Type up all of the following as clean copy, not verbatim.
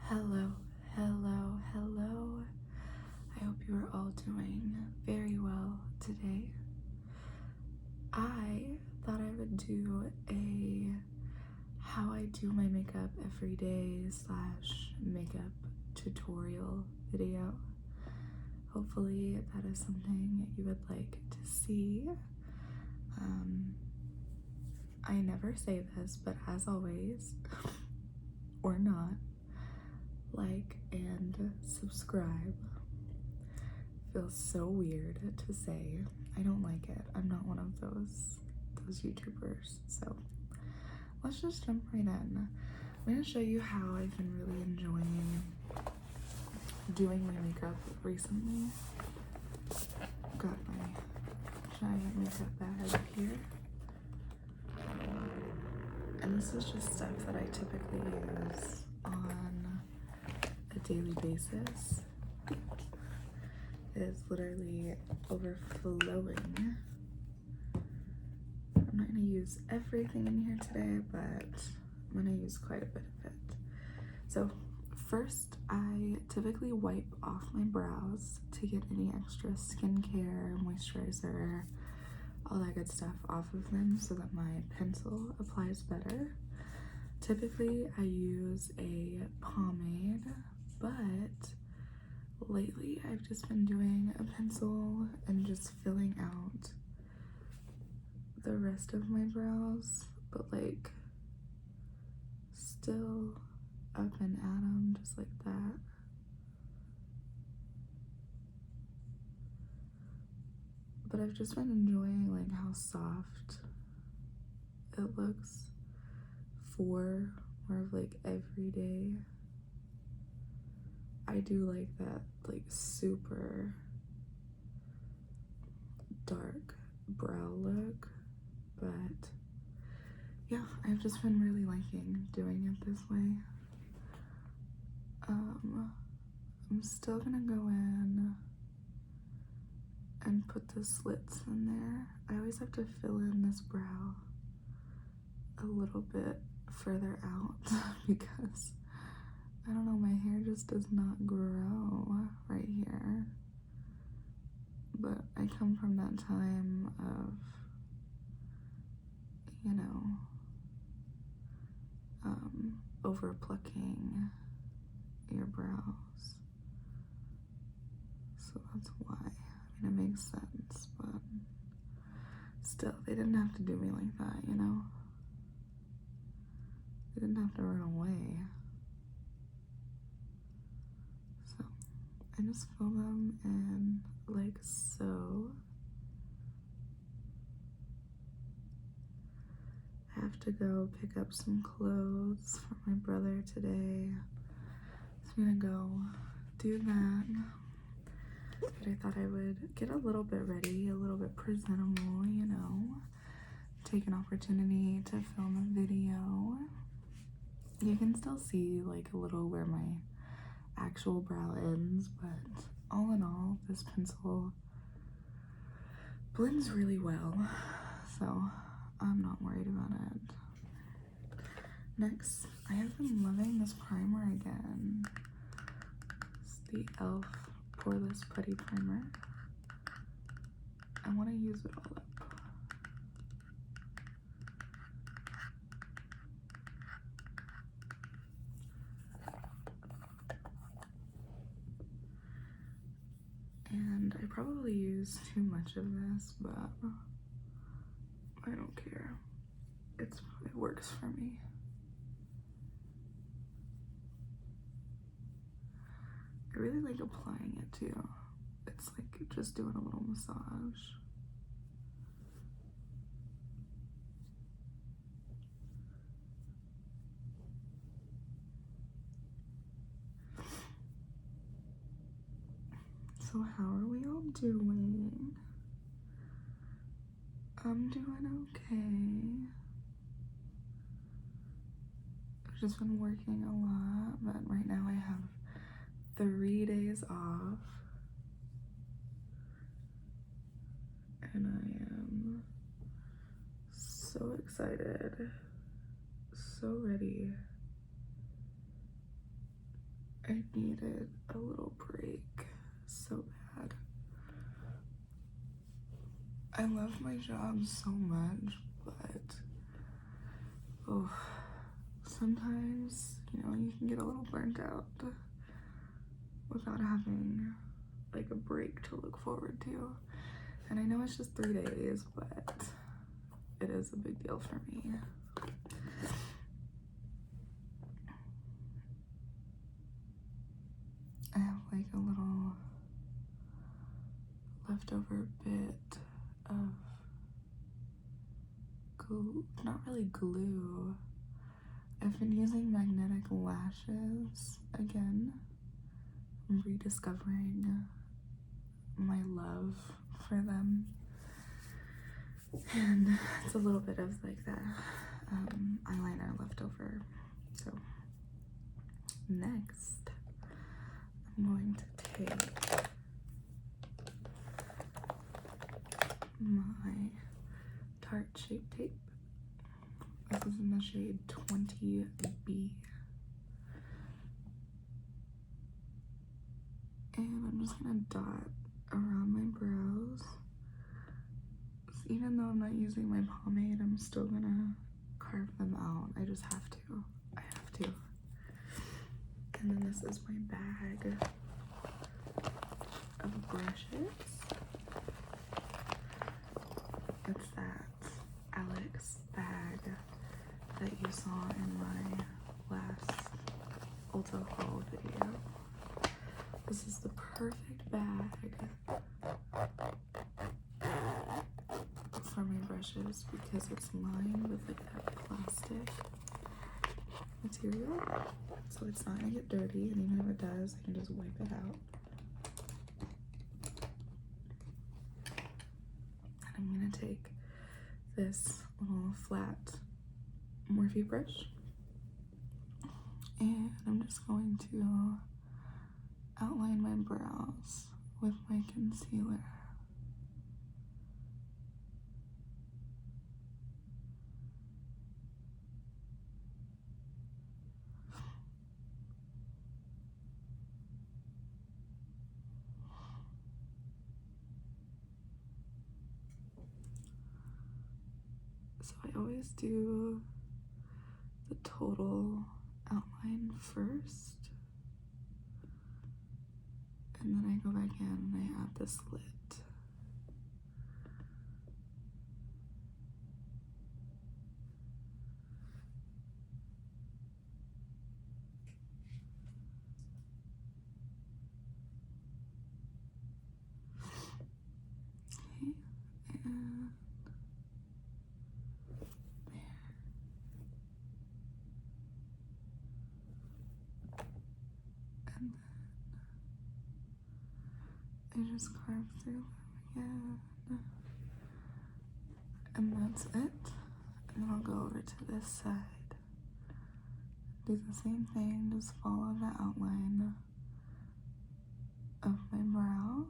Hello, hello, hello. I hope you are all doing very well today. I thought I would do a how I do my makeup every day / makeup tutorial video. Hopefully that is something you would like to see. I never say this, but as always, or not, like and subscribe. Feels so weird to say. I don't like it. I'm not one of those YouTubers. So let's just jump right in. I'm gonna show you how I've been really enjoying doing my makeup recently. Got my giant makeup bag here. And this is just stuff that I typically use on a daily basis. It is literally overflowing. I'm not gonna use everything in here today, but I'm gonna use quite a bit of it. So first, I typically wipe off my brows to get any extra skincare, moisturizer, all that good stuff off of them so that my pencil applies better. Typically, I use a pomade, but lately I've just been doing a pencil and just filling out the rest of my brows, but like still up and at them just like that. But I've just been enjoying like how soft it looks for more of like everyday. I do like that like super dark brow look, but yeah, I've just been really liking doing it this way. I'm still gonna go in and put the slits in there. I always have to fill in this brow a little bit further out because I don't know, my hair just does not grow right here. But I come from that time of, you know, over plucking your brows. So that's why. I mean, it makes sense, but still, they didn't have to do me like that, you know? They didn't have to run away. So I just fill them in like so. I have to go pick up some clothes for my brother today. So I'm gonna go do that. But I thought I would get a little bit ready, a little bit presentable, you know. Take an opportunity to film a video. You can still see like a little where my actual brow ends, but all in all, this pencil blends really well, so I'm not worried about it. Next, I have been loving this primer again. It's the e.l.f. Poreless Putty Primer. I want to use it all up. And I probably use too much of this, but I don't care. It works for me. I really like applying it too. It's like just doing a little massage. So how are we all doing? I'm doing okay. I've just been working a lot, but right now I have 3 days off. And I am so excited, so ready I needed a little break so bad. I love my job so much, but oh, sometimes, you know, you can get a little burnt out without having like a break to look forward to. And I know it's just 3 days, but it is a big deal for me. I have like a little leftover bit of glue, not really glue. I've been using magnetic lashes again. I'm rediscovering my love for them. And it's a little bit of like that eyeliner left over. So next, I'm going to take my Tarte Shape Tape. This is in the shade 20B. And I'm just gonna dot around my brows. So even though I'm not using my pomade, I'm still gonna carve them out. I just have to. I have to. And then this is my bag of brushes. It's that Alex bag that you saw in my last Ulta haul video. This is the perfect bag for my brushes because it's lined with like that plastic material, so it's not gonna get dirty, and even if it does, I can just wipe it out. And I'm gonna take this little flat Morphe brush, and I'm just going to outline my brows with my concealer. So I always do the total outline first, and then I go back in and I add the slit. Okay, and there. And then I just carve through them again. And that's it. And then I'll go over to this side. Do the same thing, just follow the outline of my brow.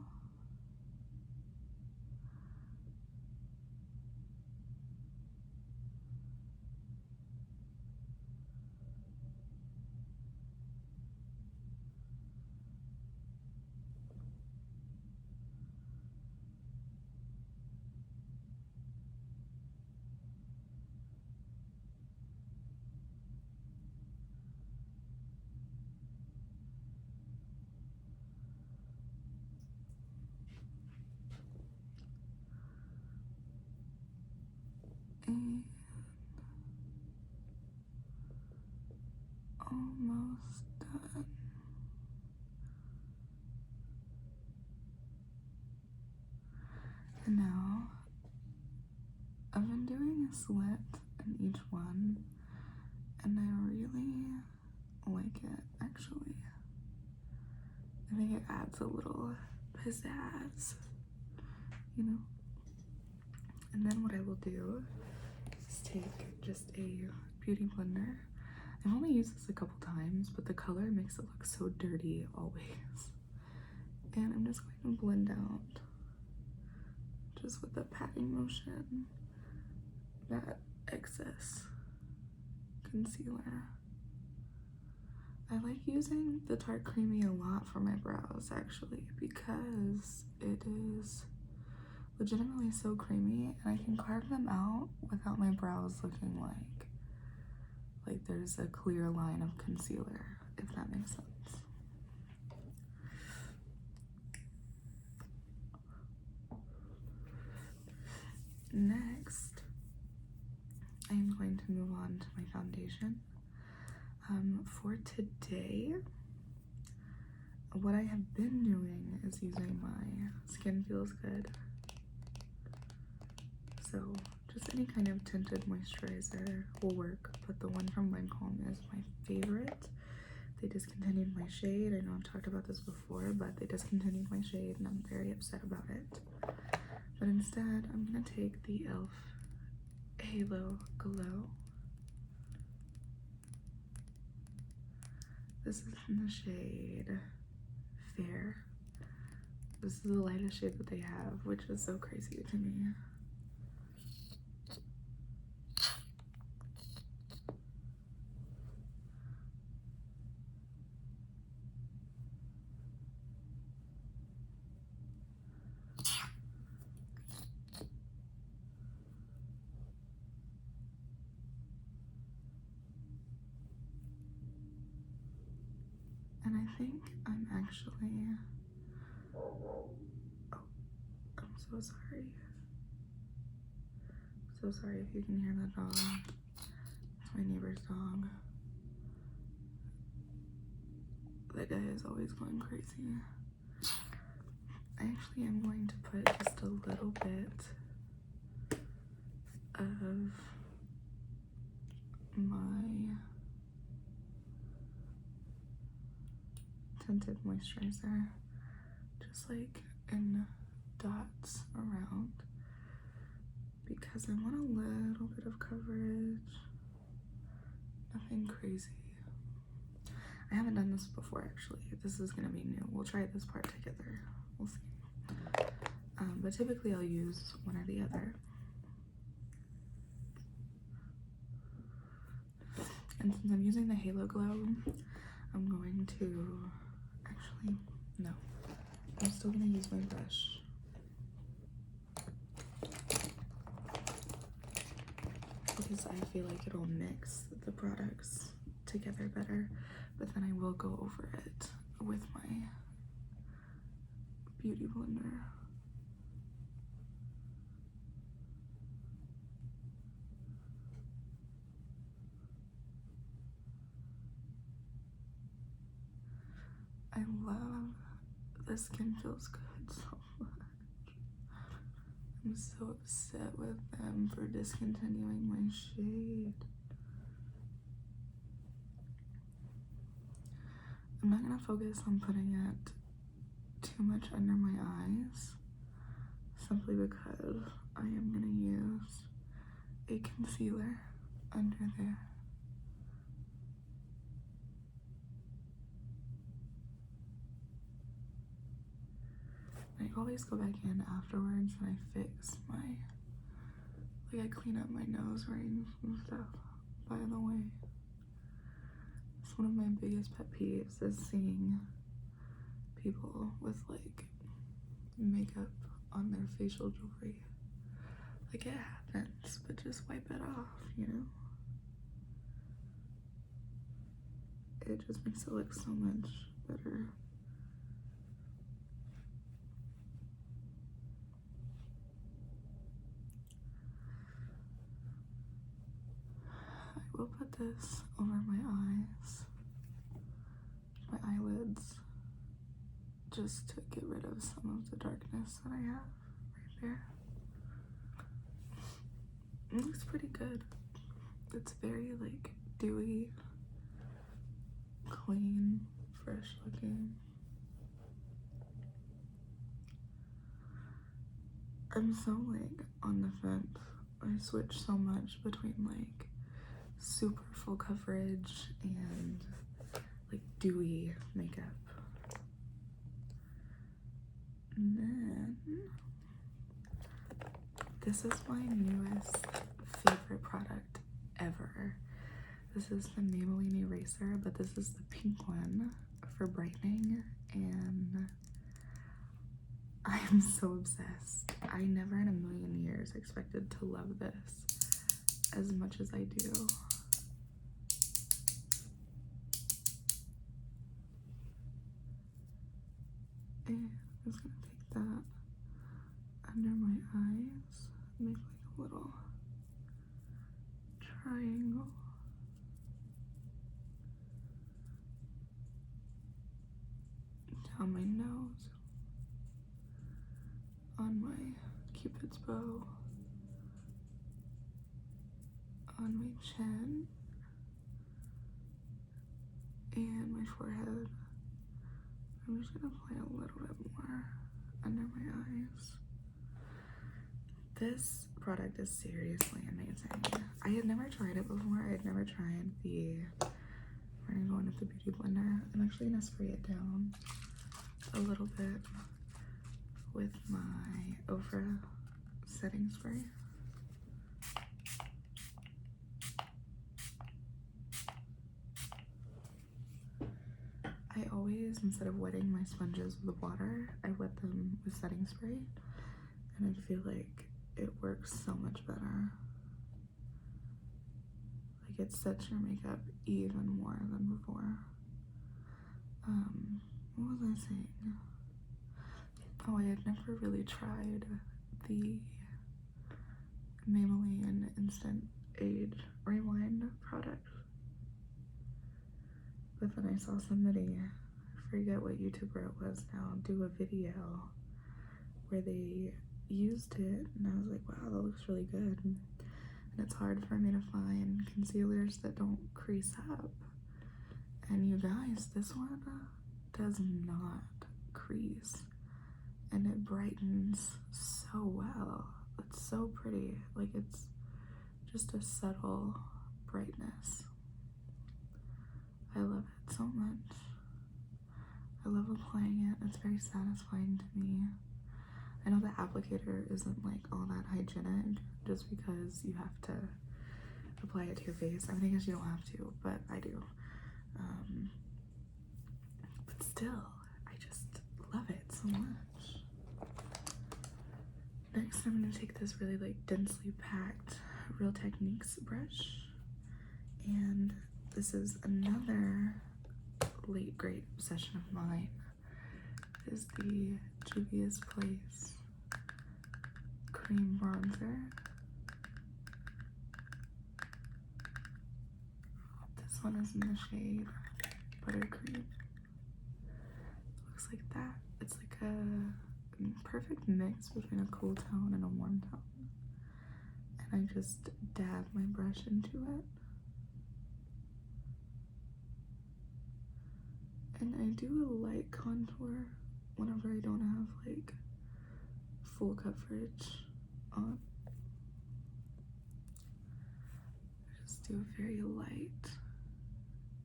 And almost done. And now I've been doing a slit in each one, and I really like it actually. I think it adds a little pizzazz, you know? And then what I will do is take just a beauty blender. I've only used this a couple times, but the color makes it look so dirty always. And I'm just going to blend out, just with a patting motion, that excess concealer. I like using the Tarte Creamy a lot for my brows actually, because it is legitimately so creamy and I can carve them out without my brows looking like there's a clear line of concealer, if that makes sense. Next, I am going to move on to my foundation. For today, what I have been doing is using my Skin Feels Good. So just any kind of tinted moisturizer will work, but the one from Lancome is my favorite. They discontinued my shade. I know I've talked about this before, but they discontinued my shade and I'm very upset about it. But instead, I'm gonna take the e.l.f. Halo Glow. This is in the shade Fair. This is the lightest shade that they have, which is so crazy to me. And I think I'm actually, oh, I'm so sorry. So sorry if you can hear that dog. It's my neighbor's dog. That guy is always going crazy. I actually am going to put just a little bit of my tinted moisturizer, just like in dots around, because I want a little bit of coverage, nothing crazy. I haven't done this before actually. This is gonna be new. We'll try this part together. We'll see. But typically I'll use one or the other. And since I'm using the Halo Glow, I'm going to, actually, no. I'm still gonna use my brush. Because I feel like it'll mix the products together better, but then I will go over it with my beauty blender. I love the Skin Feels Good so much. I'm so upset with them for discontinuing my shade. I'm not gonna focus on putting it too much under my eyes, simply because I am gonna use a concealer under there. I always go back in afterwards and I fix my, like I clean up my nose rings and stuff, by the way. It's one of my biggest pet peeves is seeing people with like makeup on their facial jewelry. Like it happens, but just wipe it off, you know? It just makes it look so much better. I will put this over my eyes, my eyelids, just to get rid of some of the darkness that I have right there. It looks pretty good. It's very like dewy, clean, fresh looking. I'm so like on the fence. I switch so much between like super full coverage and like dewy makeup. And then this is my newest favorite product ever. This is the Maybelline eraser, but this is the pink one for brightening, and I am so obsessed. I never in a million years expected to love this as much as I do. And I'm just gonna take that under my eyes, make like a little triangle. Down my nose, on my cupid's bow, on my chin, and my forehead. I'm just gonna apply a little bit more under my eyes. This product is seriously amazing. I had never tried it before. I had never tried we're gonna go in with the Beauty Blender. I'm actually gonna spray it down a little bit with my Ofra setting spray. I always, instead of wetting my sponges with water, I wet them with setting spray, and I feel like it works so much better. Like, it sets your makeup even more than before. What was I saying? Oh, I had never really tried the Maybelline Instant Age Rewind product. But then I saw somebody, I forget what YouTuber it was now, do a video where they used it, and I was like, wow, that looks really good. And it's hard for me to find concealers that don't crease up. And you guys, this one does not crease, and it brightens so well. It's so pretty. Like, it's just a subtle brightness. I love it so much. I love applying it. It's very satisfying to me. I know the applicator isn't like all that hygienic just because you have to apply it to your face. I mean, I guess you don't have to, but I do. But still, I just love it so much. Next, I'm gonna take this really like densely packed Real Techniques brush, and this is another late grade obsession of mine. It is the Juvia's Place cream bronzer. This one is in the shade Buttercream. Looks like that. It's like a perfect mix between a cool tone and a warm tone. And I just dab my brush into it. And I do a light contour whenever I don't have like full coverage on. I just do very light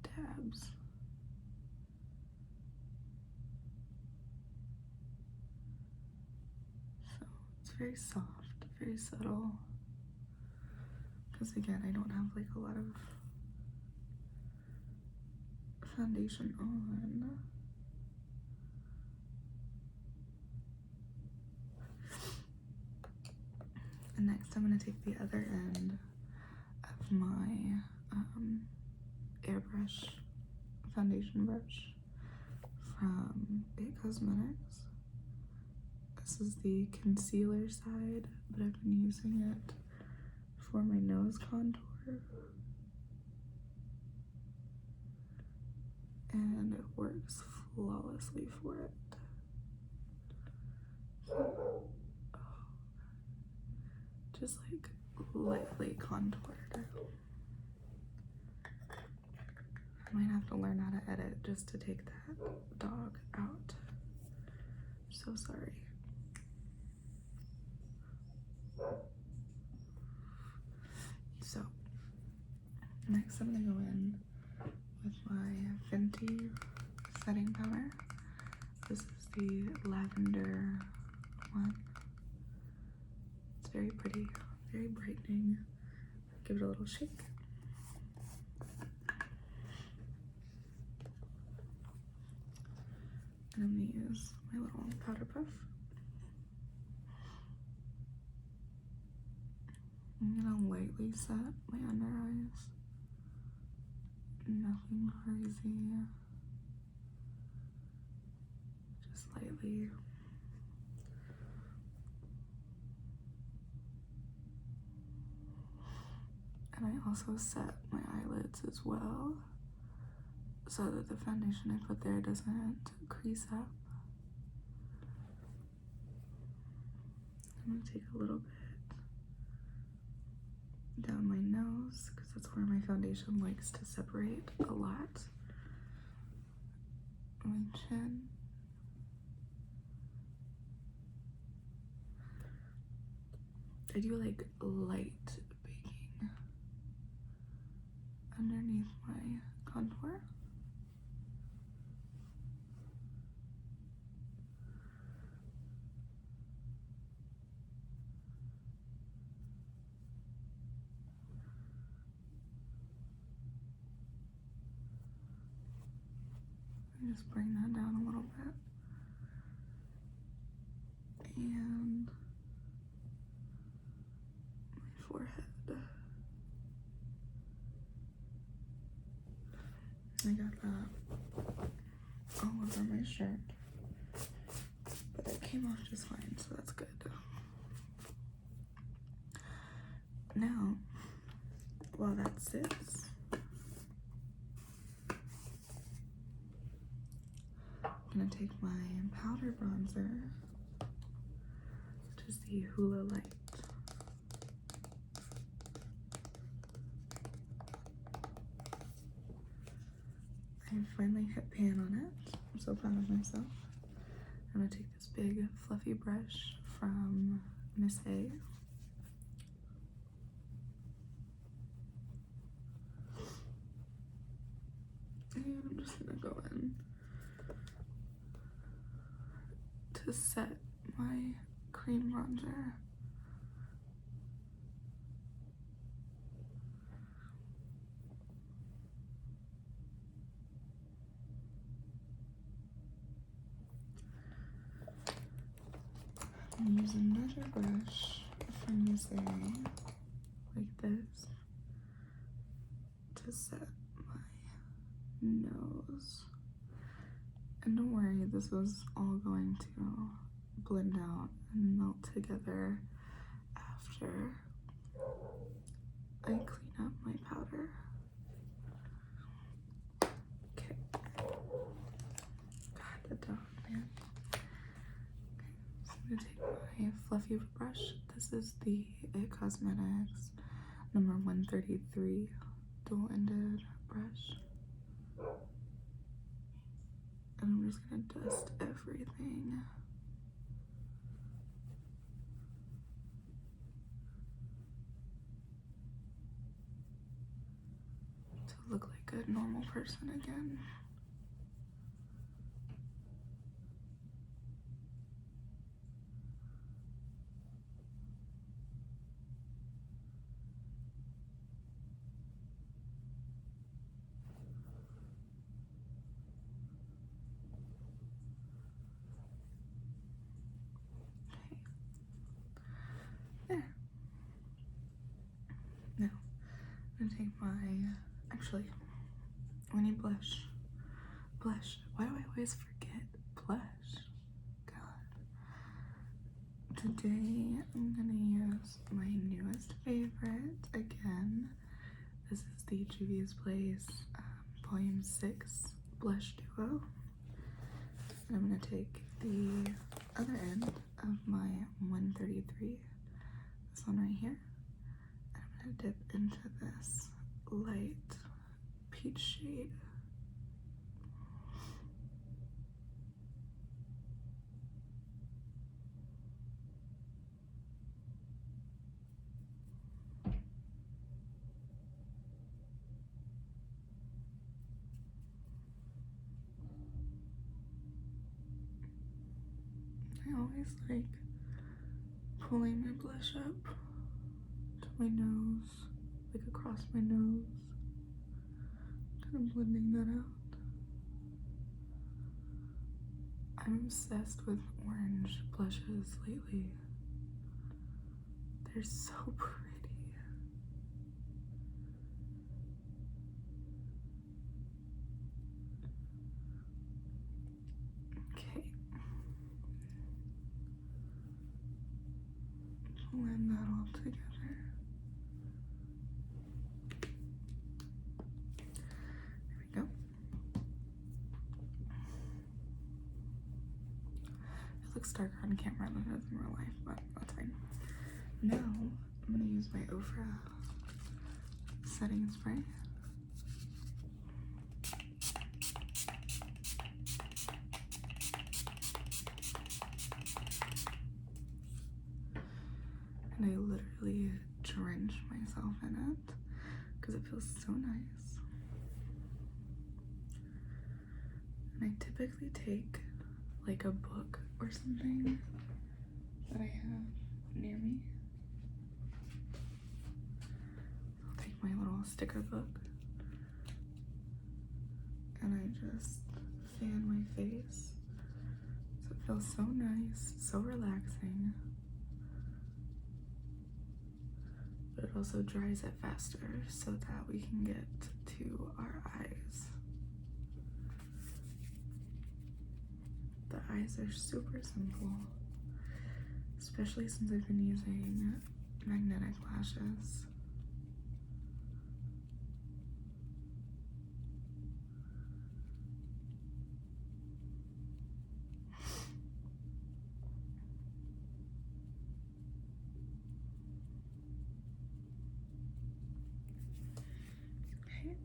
dabs. So it's very soft, very subtle. Because again, I don't have like a lot of foundation on. And next I'm going to take the other end of my airbrush foundation brush from It Cosmetics. This is the concealer side, but I've been using it for my nose contour. And it works flawlessly for it. Just like lightly contoured. I might have to learn how to edit just to take that dog out. So sorry. So next I'm gonna go in with my Fenty setting powder. This is the lavender one. It's very pretty, very brightening. Give it a little shake. And I'm gonna use my little powder puff. I'm gonna lightly set my under eyes. Nothing crazy. Just lightly. And I also set my eyelids as well, so that the foundation I put there doesn't crease up. I'm gonna take a little bit down my nose, because that's where my foundation likes to separate a lot. My chin. I do like light baking underneath my contour. Just bring that down a little bit. And my forehead. I got that all over my shirt, but it came off just fine, so that's good. Now, while that sits, I'm gonna take my powder bronzer, which is the Hula Light. I finally hit pan on it. I'm so proud of myself. I'm gonna take this big fluffy brush from Miss A. And I'm just gonna go in to set my cream bronzer. And use another brush from Miss A, like this, to set my nose. And don't worry, this was all going to blend out and melt together after I clean up my powder. Okay. God, the dog, man. I'm gonna take my fluffy brush. This is the It Cosmetics number 133 dual-ended brush. And I'm just gonna dust everything. To look like a normal person again. There. Now, I'm gonna take my, actually, we need blush. Blush. Why do I always forget blush? God. Today, I'm gonna use my newest favorite again. This is the Juvia's Place Volume 6 Blush Duo. And I'm gonna take the other end of my 133, this one right here, and I'm gonna dip into this light peach shade. I always like pulling my blush up to my nose, like across my nose, kind of blending that out. I'm obsessed with orange blushes lately. They're so pretty. Okay. Blend that all together. There we go. It looks darker on camera than it does in real life, but that's fine. Now, I'm gonna use my Ofra setting spray. And I literally drench myself in it because it feels so nice. And I typically take like a book or something that I have near me. I'll take my little sticker book and I just fan my face so it feels so nice, so relaxing, but it also dries it faster so that we can get to our eyes. The eyes are super simple, especially since I've been using magnetic lashes. Okay.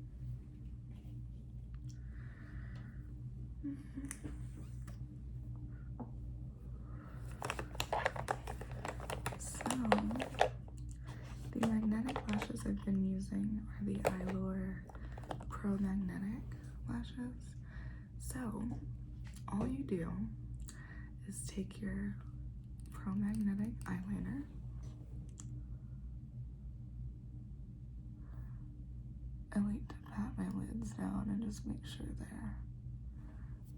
So, the magnetic lashes I've been using are the Eyelure Pro Magnetic lashes. So, all you do is take your Pro Magnetic eyeliner I like to pat my lids down and just make sure they're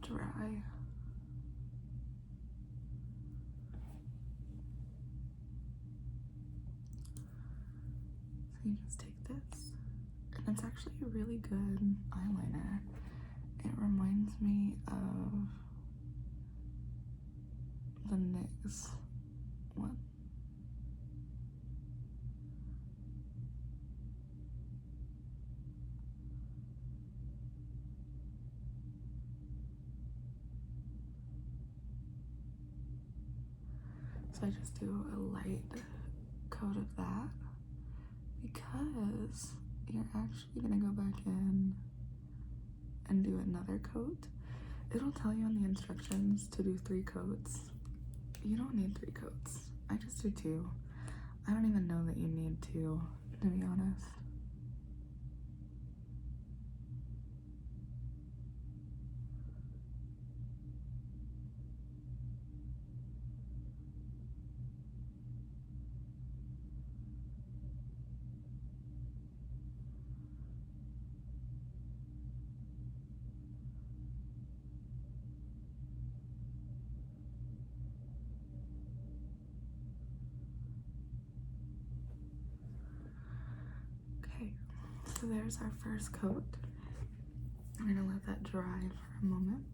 dry. So you just take this, and it's actually a really good eyeliner. It reminds me of the NYX one. So I just do a light coat of that because you're actually gonna go back in and do another coat. It'll tell you on the instructions to do 3 coats. You don't need 3 coats. I just do 2. I don't even know that you need 2, to be honest. Okay, so there's our first coat. I'm gonna let that dry for a moment.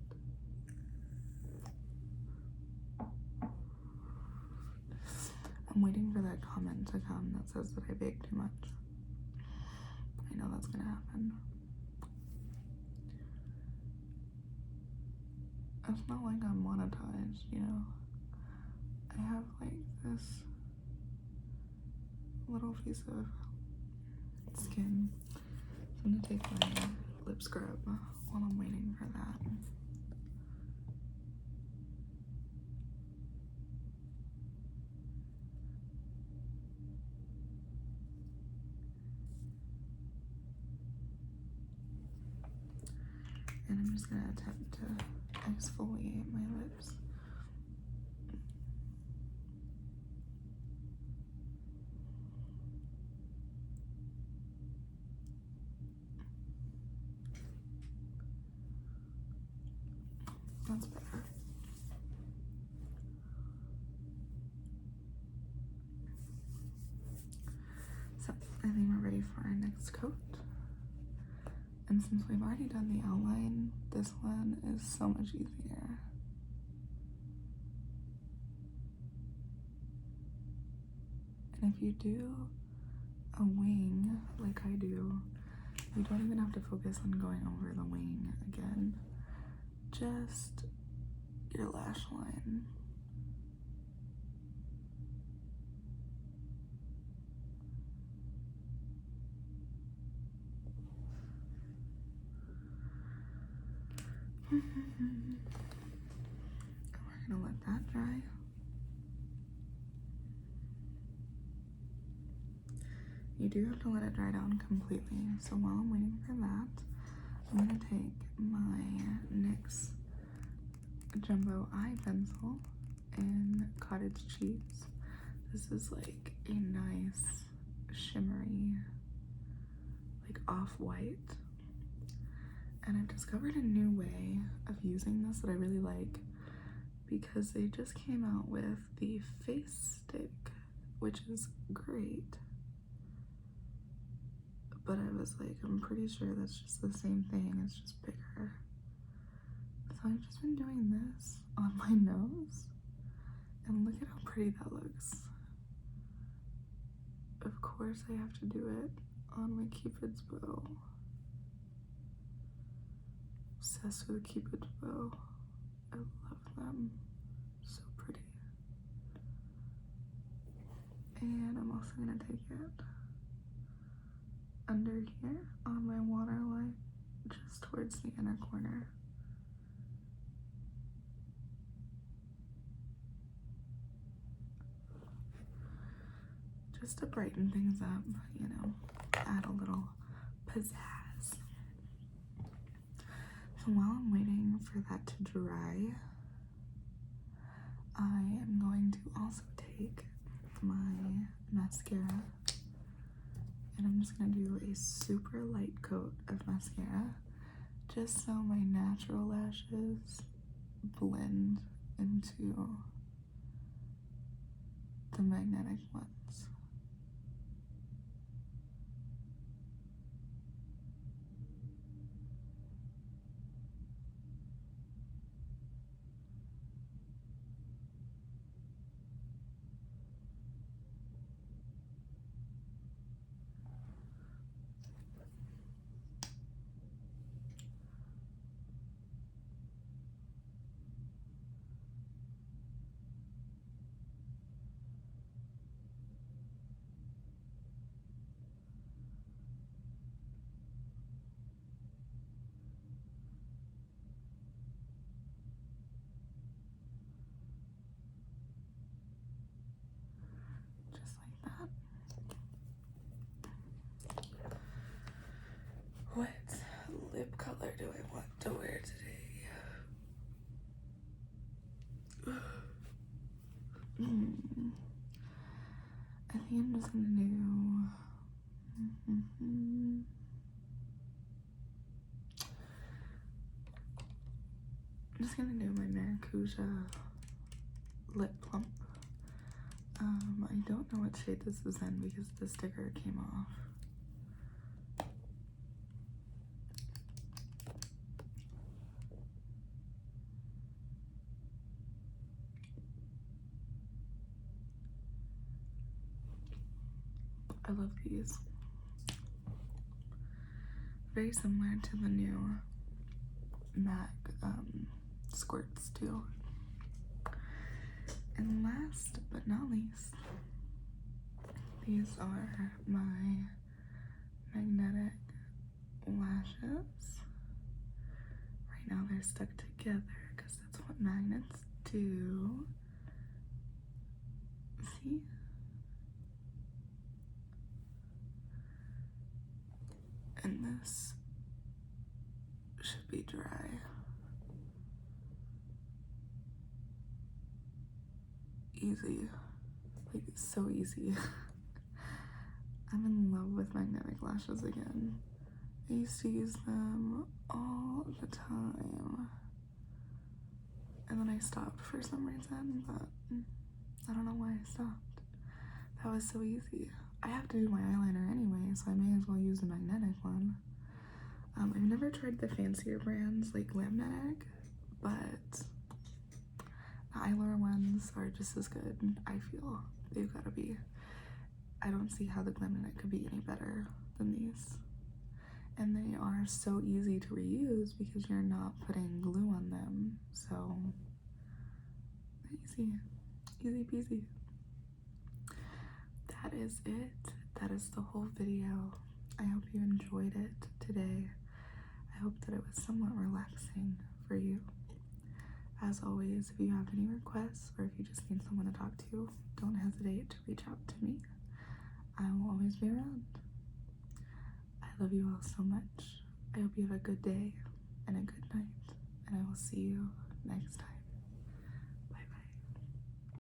I'm waiting for that comment to come that says that I bake too much. I know that's gonna happen. It's not like I'm monetized, you know? I have like this little piece of skin. So I'm gonna take my lip scrub while I'm waiting for that. And I'm just gonna attempt to exfoliate my lips. That's better. already done the outline, this one is so much easier. And if you do a wing like I do, you don't even have to focus on going over the wing again. Just your lash line. We're gonna let that dry. You do have to let it dry down completely. So while I'm waiting for that, I'm gonna take my NYX Jumbo Eye Pencil in Cottage Cheese. This is like a nice shimmery, like off-white. And I've discovered a new way of using this that I really like, because they just came out with the face stick, which is great. But I was like, I'm pretty sure that's just the same thing, it's just bigger. So I've just been doing this on my nose, and look at how pretty that looks. Of course I have to do it on my Cupid's bow. Obsessed with Cupid's bow. I love them. So pretty. And I'm also gonna take it under here on my waterline, just towards the inner corner. Just to brighten things up, you know, add a little pizzazz. So while I'm waiting for that to dry, I am going to also take my mascara, and I'm just gonna do a super light coat of mascara, just so my natural lashes blend into the magnetic ones. What lip color do I want to wear today? I think I'm just gonna do I'm just gonna do my Maracuja lip plump. I don't know what shade this is in because the sticker came off. I love these. Very similar to the new MAC squirts too. And last but not least, these are my magnetic lashes. Right now they're stuck together because that's what magnets do. See? And this should be dry. Easy. Like, so easy. I'm in love with magnetic lashes again. I used to use them all the time. And then I stopped for some reason, but I don't know why I stopped. That was so easy. I have to do my eyeliner anyway, so I may as well use the magnetic one. I've never tried the fancier brands like Laminac, but the eyeliner ones are just as good. I feel they've got to be. I don't see how the Laminac could be any better than these. And they are so easy to reuse because you're not putting glue on them. So easy peasy. That is it. That is the whole video. I hope you enjoyed it today. I hope that it was somewhat relaxing for you. As always, if you have any requests or if you just need someone to talk to, don't hesitate to reach out to me. I will always be around. I love you all so much. I hope you have a good day and a good night, and I will see you next time.